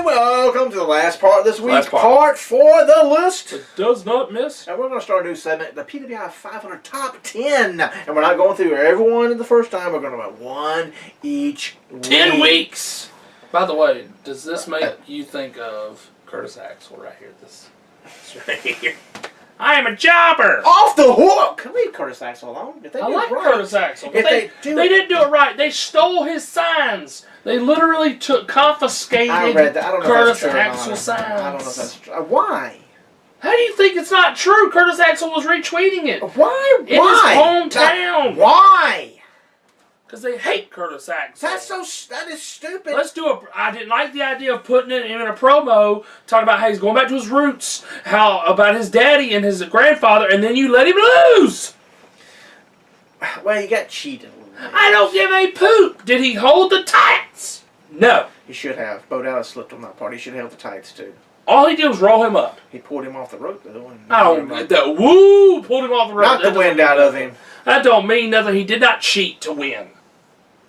and welcome to the last part of this week's part. part for the list. It does not miss. And we're going to start a new segment, the PWI 500 Top 10. And we're not going through everyone the first time. We're going to do one each week. 10 weeks. By the way, does this make you think of Curtis Axel right here? This right here. I am a jobber. Off the hook. Leave Curtis Axel alone. If they I do like it right, Curtis Axel. But If they didn't do it right. They stole his signs. They literally confiscated I read that. I don't know Curtis if that's true or Axel not. signs. I don't know if that's true. Why? How do you think it's not true? Curtis Axel was retweeting it. Why? In his hometown. Why? Because they hate Curtis Axel. That is stupid. Let's do I didn't like the idea of putting it in a promo, talking about how he's going back to his roots, about his daddy and his grandfather, and then you let him lose. Well, he got cheated. I don't give a poop. Did he hold the tights? No. He should have. Bo Dallas slipped on that part. He should have held the tights too. All he did was roll him up. He pulled him off the rope though. I don't get that. Woo! Pulled him off the rope. Knocked the wind out of him. That don't mean nothing. He did not cheat to win.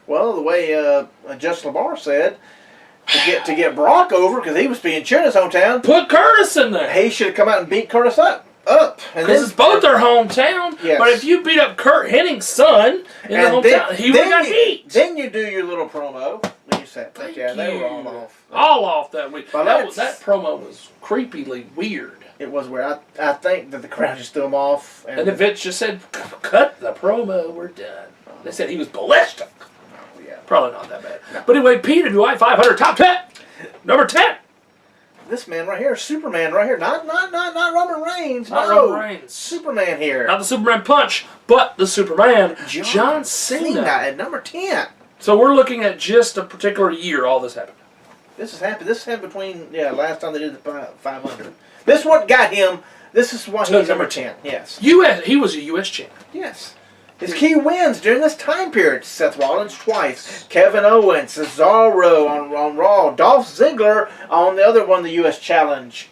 Well, the way Justin LaBar said, to get Brock over because he was being cheered in his hometown. Put Curtis in there. He should have come out and beat Curtis up. Because it's both their hometown. Yes. But if you beat up Kurt Henning's son in the hometown, he would have got beat. Then you do your little promo. Then you said, they were all off. All off that week. But that promo was creepily weird. It was weird. I think that the crowd just threw him off. And then Vince just said, cut the promo, we're done. They said he was ballistic. Oh, yeah. Probably not that bad. No. But anyway, PWI 500 Top 10. Number 10. This man right here, Superman right here. Not Roman Reigns. Not no. Roman Reigns. Superman here. Not the Superman punch, but the Superman, John Cena. At number 10. So we're looking at just a particular year all this happened. This happened between, last time they did the 500. This is what got him. This is why he's number 10. Yes. He was a U.S. champ. Yes. His key wins during this time period: Seth Rollins twice, Kevin Owens, Cesaro on Raw, Dolph Ziggler on the other one, the U.S. Challenge,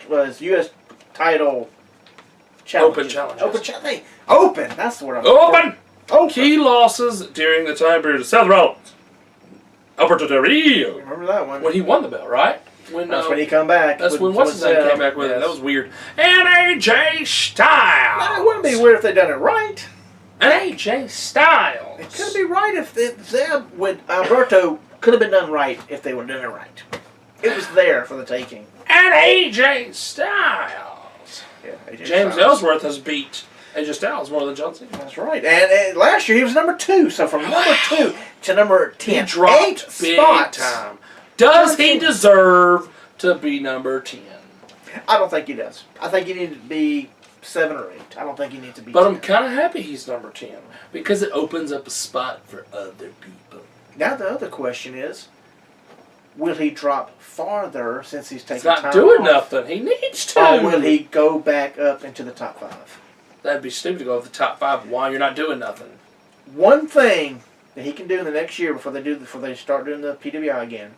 was U.S. title challenge. Open challenge. Open. That's the word I'm Open. Open. Key losses during the time period of Seth Rollins. Alberto Del Rio. Remember that one? When he won the belt, right? That's when he come back. That's when what's his name came back with it. That was weird. And AJ Styles. It wouldn't be weird if they done it right. And AJ Styles. It could be right if Zeb with Alberto could have been done right if they were doing it right. It was there for the taking. And AJ Styles. Yeah, AJ James Styles. Ellsworth has beat AJ Styles more than John Cena. That's right. And last year he was number 2. So from number 2 to number 10, he dropped 8 big spots. time. Does he deserve to be number 10? I don't think he does. I think he needs to be 7 or 8. I don't think he needs to be But 10. I'm kind of happy he's number 10 because it opens up a spot for other people. Now the other question is, will he drop farther since he's taking He's time not doing off? nothing. He needs to. Or will he go back up into the top 5? That'd be stupid to go with the top 5 while you're not doing nothing. One thing that he can do in the next year before they start doing the PWI again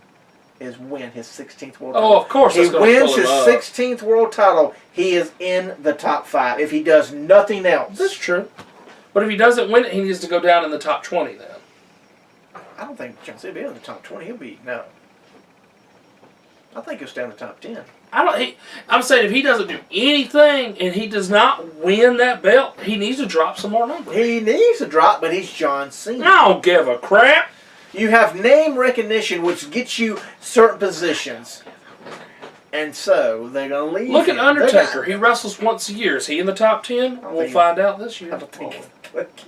is win his 16th world title. Oh, of course. He wins his 16th world title. He is in the top 5 if he does nothing else. That's true. But if he doesn't win it, he needs to go down in the top 20 then. I don't think John Cena will be in the top 20. No. I think he'll stay in the top 10. I'm saying if he doesn't do anything and he does not win that belt, he needs to drop some more numbers. He needs to drop, but he's John Cena. I don't give a crap. You have name recognition, which gets you certain positions. And so, they're going to leave Look him. at Undertaker. He wrestles once a year. Is he in the top 10? We'll find out this year. I don't think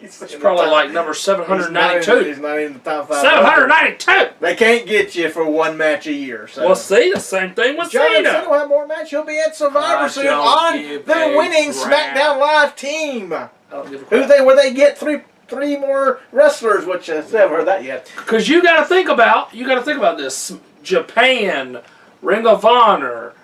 It's probably like number 792. He's not in the top 5. 792! They can't get you for one match a year. So. Well, see, the same thing with John Cena. Cena will have more matches. He'll be at Survivor soon on the winning SmackDown Live team. Where they get three more wrestlers, which I haven't heard that yet. Because you got to think about this. Japan, Ring of Honor,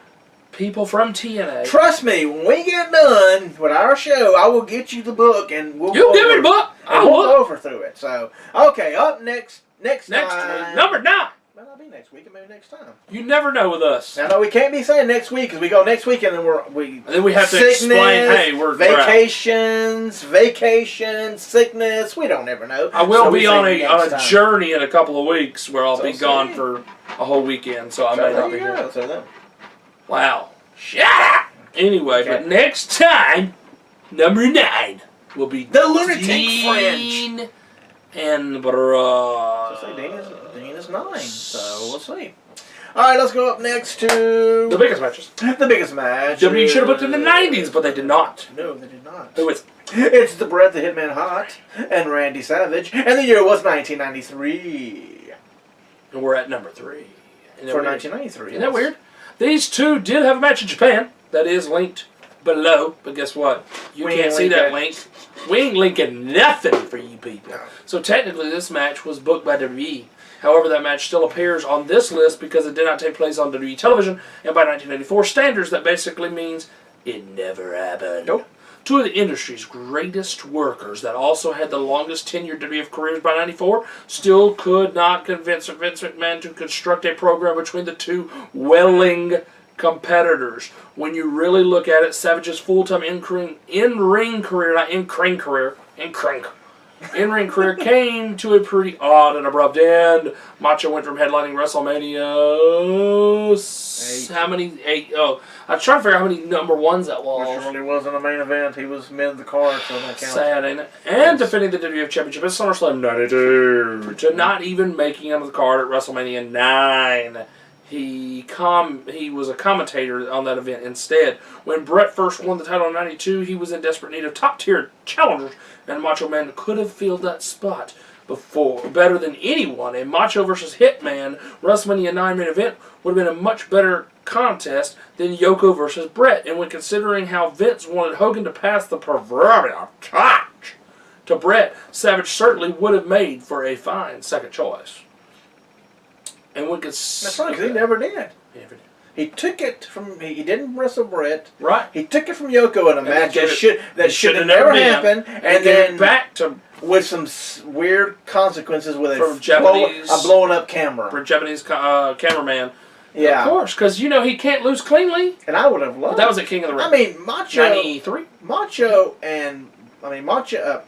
people from TNA. Trust me, when we get done with our show, I will get you the book and we'll You give me the book. We'll go over through it. So, okay, up next week, time. number 9. Might not be next week, it may be next time. You never know with us. Now, no, we can't be saying next week because we go next week and then we have to explain. Hey, we're vacations, sickness. We don't ever know. I will be on a journey in a couple of weeks where I'll be gone for a whole weekend, so I may not be here. So then. Wow. Shut up! Anyway, Okay. but next time, number 9 will be The Lunatic Dean and Bret. So Dean is 9, so we'll see. Alright, let's go up next to... The biggest matches. The biggest match. WWE should have booked in the 90s, but they did not. No, they did not. Who is? It's the Bret the Hitman Hart and Randy Savage, and the year was 1993. And we're at number 3. For 1993. Isn't that weird? These two did have a match in Japan. That is linked below. But guess what? You can't see that link. We ain't linking nothing for you people. No. So technically this match was booked by WWE. However, that match still appears on this list because it did not take place on WWE television. And by 1984 standards, that basically means it never happened. Nope. Two of the industry's greatest workers that also had the longest tenured WWF careers by 94 still could not convince Vince McMahon to construct a program between the two welling competitors. When you really look at it, Savage's full-time in-ring career, not in-cring career, in-ring career came to a pretty odd and abrupt end. Macho went from headlining WrestleMania... 8. How many? 8. Oh, I was trying to figure out how many number ones that was. Which really wasn't a main event. He was mid the card, so that counts. Sad, ain't it? And defending the WWF Championship at SummerSlam 92. To not even making it on the card at WrestleMania 9. He was a commentator on that event instead. When Bret first won the title in 92, he was in desperate need of top-tier challengers, and Macho Man could have filled that spot better than anyone. A Macho versus Hitman WrestleMania 9 main event would have been a much better contest than Yoko versus Bret. And when considering how Vince wanted Hogan to pass the proverbial torch to Bret, Savage certainly would have made for a fine second choice. And we could. That's right, because he never did. He took it from. He didn't wrestle Bret. Right. He took it from Yoko in a match that should have never never happened, and then back to with some weird consequences with a blowing up camera. For a Japanese cameraman. Yeah. Of course, because you know he can't lose cleanly. And I would have loved. But that was at King of the Ring. I mean, Macho. 93.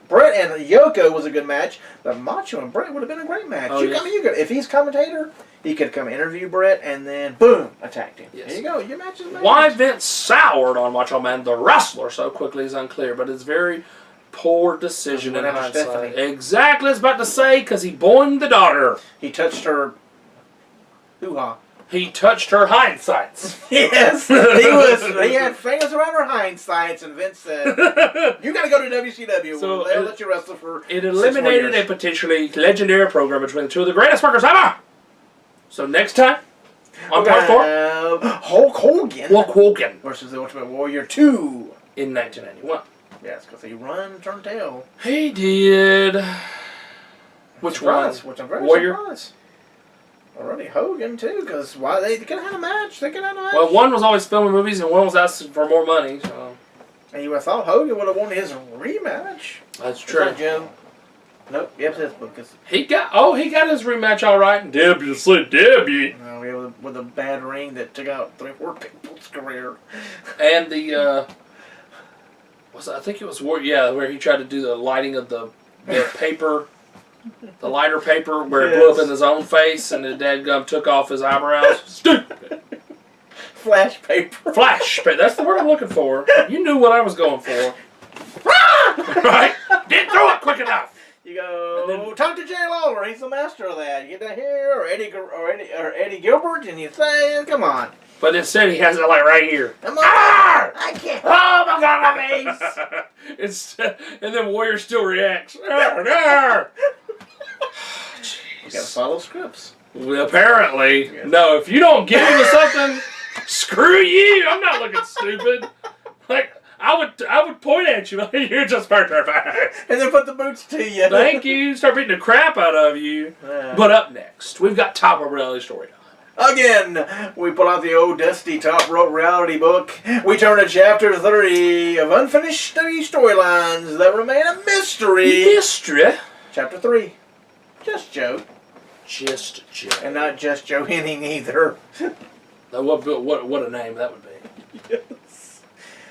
Bret and Yoko was a good match. But Macho and Bret would have been a great match. Oh, yes. If he's commentator, he could come interview Bret and then boom, attacked him. Yes. There you go. Your match is made. Why Vince soured on Macho Man the wrestler so quickly is unclear, but it's very poor decision in hindsight. Stephanie. Exactly, I was about to say, because he boinged the daughter. He touched her hoo-ha. He touched her hindsights. Yes, he had fingers around her hindsights, and Vince said, "You got to go to WCW. So they'll let you wrestle for." It eliminated a potentially legendary program between the two of the greatest workers ever. So next time on part 4, Hulk Hogan versus the Ultimate Warrior 2 in 1991. Yes, because he turned tail. He did. Which one? Which I'm very Warrior? surprised. Already Hogan too, because they could have had a match. Well, one was always filming movies, and one was asking for more money. So. And you would have thought Hogan would have won his rematch. That's true. Jim? Nope. Yep, this book is. He got his rematch all right. Debbie. No, yeah, with a bad ring that took out 3 or 4 people's career. And the I think it was where he tried to do the lighting of the paper. The lighter paper where it blew up in his own face and the dadgum took off his eyebrows. Stupid. Flash paper. Flash paper. That's the word I'm looking for. You knew what I was going for. Right? Didn't throw it quick enough. You go talk to Jay Lawler. He's the master of that. You get down here, or Eddie Gilbert, and you say, "Come on." But instead, he has it like right here. Come on! I can't. Oh my God, my face! And then Warrior still reacts. You gotta follow scripts. Well, apparently. Yes. No, if you don't get into something, screw you. I'm not looking stupid. Like, I would point at you like, you're just perfect. And then put the boots to you. Thank you. Start beating the crap out of you. But up next, we've got Top Rope Reality Story Time. Again, we pull out the old dusty Top Rope Reality book. We turn to Chapter 30 of unfinished storylines that remain a mystery. Chapter 3. Just Joe. Just Joe. And not just Joe Henning either. What a name that would be. Yes.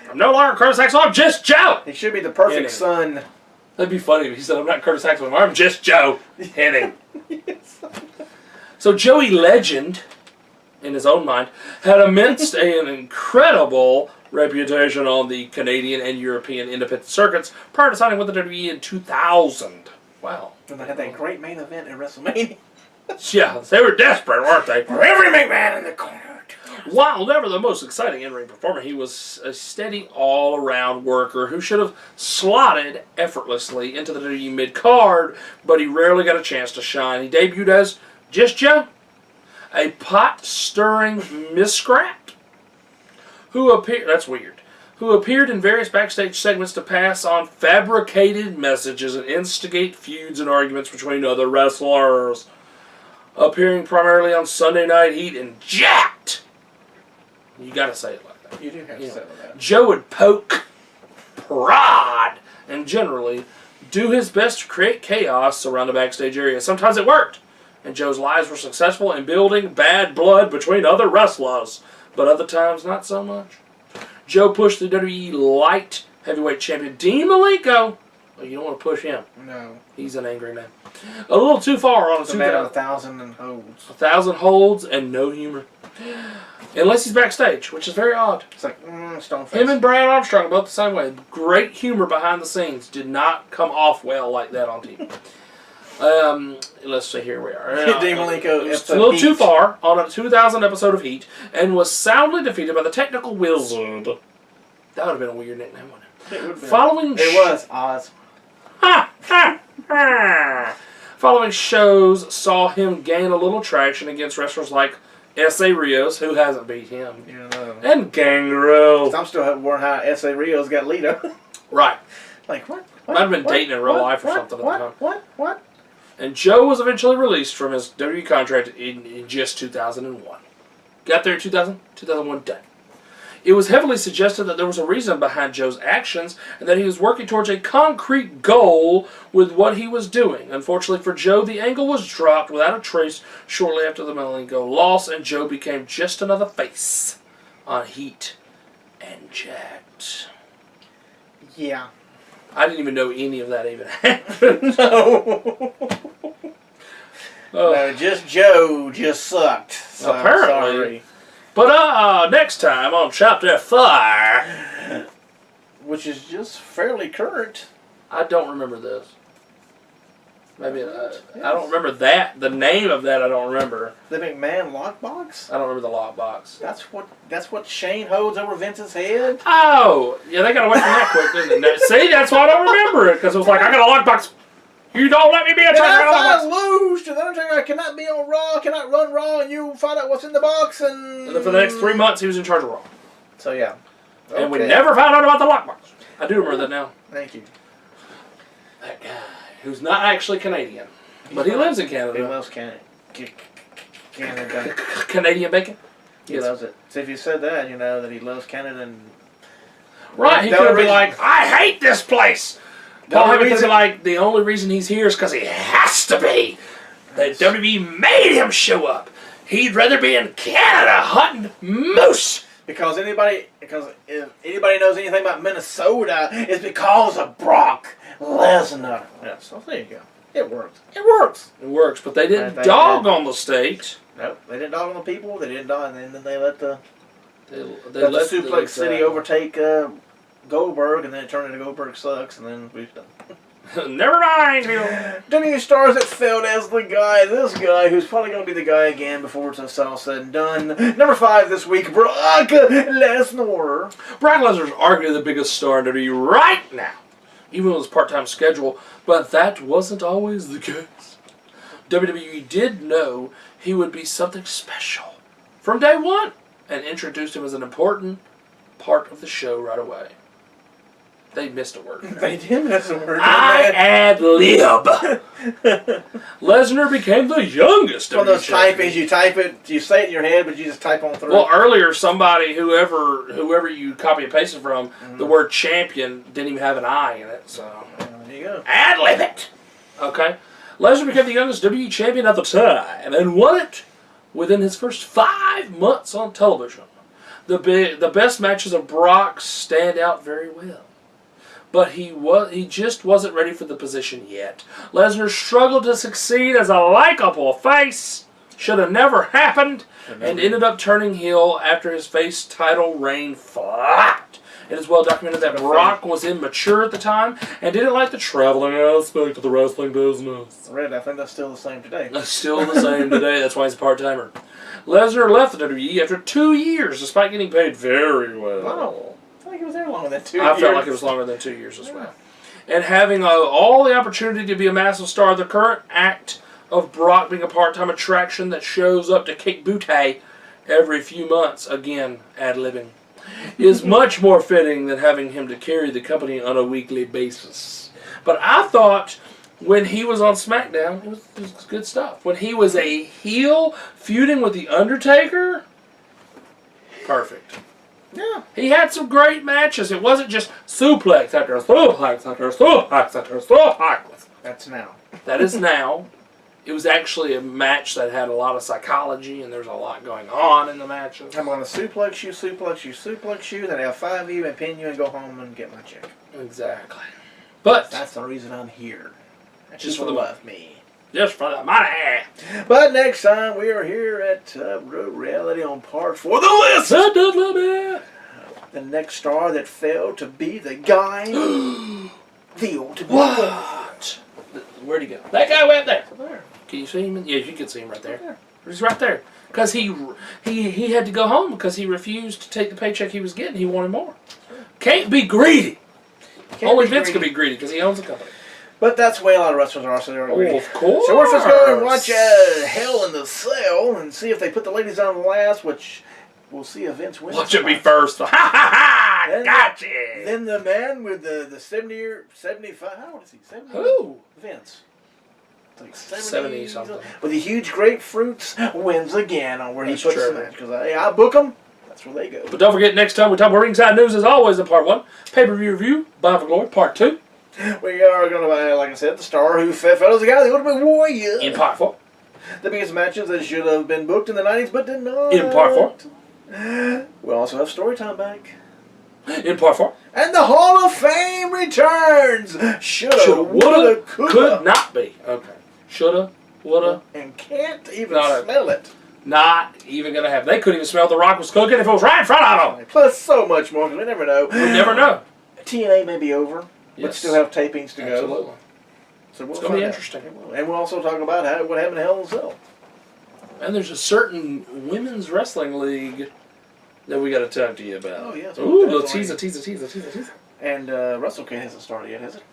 I'm no longer Curtis Axel, I'm just Joe! He should be the perfect son. That'd be funny if he said, I'm not Curtis Axel, I'm just Joe Henning. Yes. So Joey Legend, in his own mind, had an incredible reputation on the Canadian and European independent circuits prior to signing with the WWE in 2000. Wow. And they had that great main event at WrestleMania. Yeah, they were desperate, weren't they? For every McMahon in the corner. While never the most exciting in-ring performer, he was a steady all-around worker who should have slotted effortlessly into the WWE mid-card, but he rarely got a chance to shine. He debuted as Just Joe, a pot-stirring miscreant who appeared in various backstage segments to pass on fabricated messages and instigate feuds and arguments between other wrestlers. Appearing primarily on Sunday Night Heat and Jacked. You gotta say it like that. You do have to say it like that. Joe would poke, prod, and generally do his best to create chaos around the backstage area. Sometimes it worked, and Joe's lives were successful in building bad blood between other wrestlers, but other times not so much. Joe pushed the WWE light heavyweight champion Dean Malenko. Well, you don't want to push him. No. He's an angry man. A little too far on It's a man of 1,000 holds. 1,000 holds and no humor. Unless he's backstage, which is very odd. It's like, stone face. Him and Brad Armstrong both the same way. Great humor behind the scenes. Did not come off well like that on TV. Let's see, here we are. Dean Malenko, It's a little too far on a 2000 episode of Heat and was soundly defeated by the Technical Wizard. That would have been a weird nickname, wouldn't it? It would be. Following It was Oz. Following shows saw him gain a little traction against wrestlers like S.A. Rios, who hasn't beat him, and Gangrel. I'm still wondering how S.A. Rios got Lita. Right. Like, what? Might have been dating in real life or something at the time. What? And Joe was eventually released from his WWE contract in just 2001. Got there in 2000, 2001, done. It was heavily suggested that there was a reason behind Joe's actions and that he was working towards a concrete goal with what he was doing. Unfortunately for Joe, the angle was dropped without a trace shortly after the Malenko loss, and Joe became just another face on Heat and Jacked. Yeah. I didn't even know any of that even happened. No. No, just Joe just sucked. So Apparently. Sorry. But next time on Chapter 4, which is just fairly current. I don't remember this. Maybe Yes. I don't remember that. The name of that I don't remember. The McMahon lockbox. I don't remember the lockbox. That's what Shane holds over Vince's head. Oh, yeah, they got away from that quick, didn't they? See, that's why I don't remember it, because it was like, I got a lockbox. You don't let me be a And trainer. if I lose to the Undertaker, I cannot be on Raw, I cannot run Raw, and you find out what's in the box, and then for the next 3 months, he was in charge of Raw. So yeah. And we Okay. never found out about the lockbox. I do remember that now. Thank you. That guy, who's not actually Canadian, but he lives in Canada. He loves Canada. Canada. Canadian bacon? He loves it. So if you said that, you know that he loves Canada and... Right, he The could have only been like, I hate this place. The Paul only Heyman could reason- be like, the only reason he's here is because he has to be. The WWE made him show up. He'd rather be in Canada hunting moose. Because if anybody knows anything about Minnesota, it's because of Brock Lesnar. Yeah, so there you go. It works. It works. It works, but they didn't Right, dog on the state. Nope, they didn't dog on the people. They didn't dog, and then they let the They let let the Suplex City overtake Goldberg, and then it turned into Goldberg sucks, and then we've done. Never mind, people. WWE stars that failed as the guy. This guy, who's probably going to be the guy again before it's all said and done. Number 5 this week, Brock Lesnar. Brock Lesnar's arguably the biggest star in WWE right now, even with his part-time schedule, but that wasn't always the case. WWE did know he would be something special from day one and introduced him as an important part of the show right away. They missed a word. They did miss a word. I ad-lib. Lesnar became the youngest One of those WWE champion. typings, you type it, you say it in your head, but you just type on through. Well, earlier, somebody, whoever you copy and pasted from, the word champion didn't even have an I in it, so. There you go. Ad-lib it! Okay. Lesnar became the youngest WWE champion at the time and won it within his first 5 months on television. The best matches of Brock stand out very well. But he just wasn't ready for the position yet. Lesnar struggled to succeed as a likable face. should have never happened, and ended up turning heel after his face title reign flopped. It is well documented that Brock was immature at the time and didn't like the traveling aspect of the wrestling business. Red, I think that's still the same today. That's still the same today. That's why he's a part-timer. Lesnar left the WWE after 2 years, despite getting paid very well. Wow. I feel like he was there longer than 2 years. I felt like it was longer than 2 years as well. And having all the opportunity to be a massive star, the current act of Brock being a part-time attraction that shows up to kick booty every few months, again, ad-libbing, is much more fitting than having him to carry the company on a weekly basis. But I thought when he was on SmackDown, it was good stuff. When he was a heel feuding with The Undertaker, perfect. Yeah. He had some great matches. It wasn't just suplex after suplex after suplex after suplex. That's now. That is now. It was actually a match that had a lot of psychology, and there's a lot going on in the matches. I'm going to suplex you, suplex you, suplex you, then F5 you and pin you and go home and get my check. Exactly. But that's the reason I'm here. Just for the love me. Just for the money. But next time we are here at Road Reality on part 4. The list! The next star that failed to be the guy. The ultimate. What? Where'd he go? That guy went there. There. Can you see him? Yeah, you can see him right there. He's right there. Because he had to go home because he refused to take the paycheck he was getting. He wanted more. Can't be greedy. Only Vince can be greedy because he owns the company. But that's the way a lot of wrestlers are. So they're greedy. Of course. So we're supposed to go and watch Hell in the Cell and see if they put the ladies on last, which we'll see if Vince wins. Watch it be first. Ha ha ha! Gotcha! Then the man with the 75, how old is he? 70? Who? Vince. It's like 70 something. With the huge grapefruits wins again on where That's he puts true. the match. Because I book them, that's where they go. But don't forget, next time we talk about ringside news, as always, in part 1, pay-per-view review, Bound for Glory, part 2. We are going to, like I said, the star who fell as a guy, the Ultimate Warrior. In part 4. The biggest matches that should have been booked in the 90s, but did not. In part 4. We'll also have Storytime back. In part 4. And the Hall of Fame returns. Shoulda, woulda, coulda. could not be. Okay. Shoulda, woulda. And can't even smell it. Not even going to happen. They couldn't even smell The Rock was cooking if it was right in front of them. Plus so much more, because we never know. We never know. TNA may be over. But Yes. still have tapings to go. Absolutely. So we'll It's going to be find interesting. out. And we'll also talk about what happened in Hell in a Cell. And there's a certain women's wrestling league that we got to talk to you about. Oh, yes. Ooh, little teaser. And WrestleCade hasn't started yet, has it?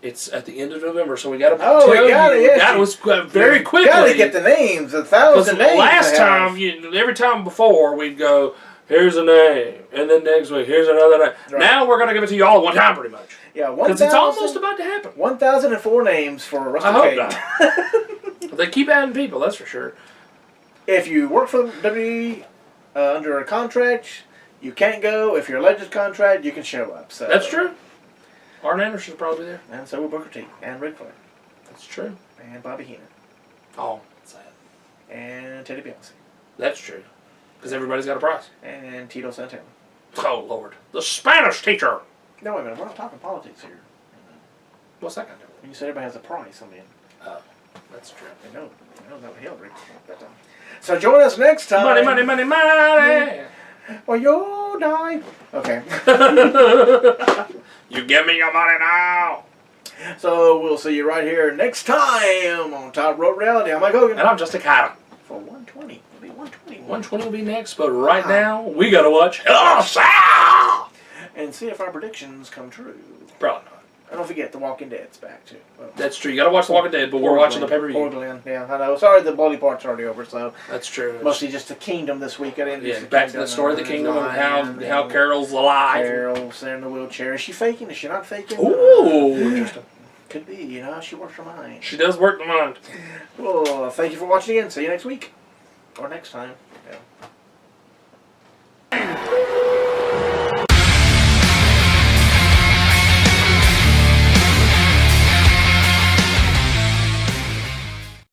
It's at the end of November, so we got to we got it. Yes, it was very quickly. Got to get the names. 1,000 names. Last time, every time before, we'd go, here's a name, and then next week, here's another name. Right. Now we're going to give it to you all at one time, pretty much. Yeah, because it's almost about to happen. 1,004 names for WrestleCade. I hope not. They keep adding people, that's for sure. If you work for WWE under a contract, you can't go. If you're a Legends contract, you can show up. So That's true. Arn Anderson's probably there. And so will Booker T. And Ric Flair. That's true. And Bobby Heenan. Oh, sad. And Teddy Biasi. That's true. Because everybody's got a price. And Tito Santana. Oh, Lord. The Spanish teacher. No, wait a minute. We're not talking politics here. What's that going to do? You said everybody has a price. I mean, Oh, that's true. I know that would help. But, so join us next time. Money, money, money, money. Or you'll die. Okay. You give me your money now. So we'll see you right here next time on Top Rope Reality. I'm Mike Hogan. And I'm just a cat. For 120. It'll be 120. 120 will be next, but right now, we got to watch Hell in a Cell. And see if our predictions come true. Probably not. And don't forget, The Walking Dead's back too. Well, That's true. You got to watch The Walking Dead, but we're watching the Poor pay-per-view. Glenn. Yeah, I know. Sorry, the bloody part's already over, so. That's true. Mostly just the Kingdom this week. I didn't Yeah, back to the story of the kingdom and how Carol's alive. Carol's in the wheelchair. Is she faking? Is she not faking? Ooh, interesting. Could be, she works her mind. She does work the mind. Well, thank you for watching again. See you next week. Or next time. Yeah.